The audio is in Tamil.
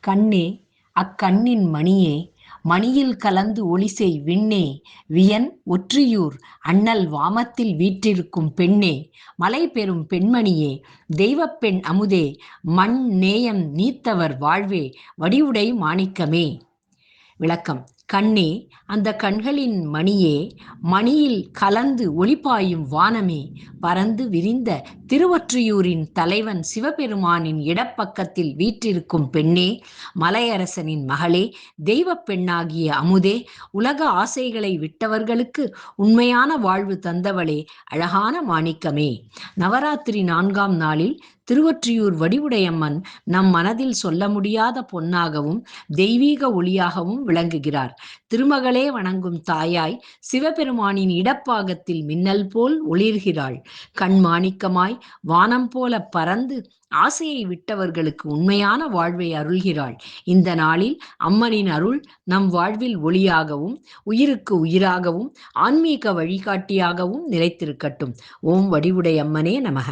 கண்ணே அக்கண்ணின் மணியே, மணியில் கலந்து ஒளிசெய் விண்ணே, வியன் ஒற்றியூர் அண்ணல் வாமத்தில் வீற்றிருக்கும் பெண்ணே, மலை பெறும் பெண்மணியே, தெய்வப் பெண் அமுதே, மண் நேயம் நீத்தவர் வாழ்வே, வடிவுடை மாணிக்கமே. விளக்கம். கண்ணே அந்த கண்களின் மணியே, மணியில் கலந்து ஒளிபாயும் வானமே, பரந்து விரிந்த திருவொற்றியூரின் தலைவன் சிவபெருமானின் இடப்பக்கத்தில் வீற்றிருக்கும் பெண்ணே, மலையரசனின் மகளே, தெய்வப் பெண்ணாகிய அமுதே, உலக ஆசைகளை விட்டவர்களுக்கு உண்மையான வாழ்வு தந்தவளே, அழகான மாணிக்கமே. நவராத்திரி 4ஆம் நாளில் திருவொற்றியூர் வடிவுடையம்மன் நம் மனதில் சொல்ல முடியாத பொன்னாகவும் தெய்வீக ஒளியாகவும் விளங்குகிறார். திருமகளே வணங்கும் தாயாய் சிவபெருமானின் இடப்பாகத்தில் மின்னல் போல் ஒளிர்கிறாள். கண் மாணிக்கமாய் வானம் போல பறந்து ஆசையை விட்டவர்களுக்கு உண்மையான வாழ்வை அருள்கிறாள். இந்த நாளில் அம்மனின் அருள் நம் வாழ்வில் ஒளியாகவும், உயிருக்கு உயிராகவும், ஆன்மீக வழிகாட்டியாகவும் நிலைத்திருக்கட்டும். ஓம் வடிவுடையம்மனே நமக.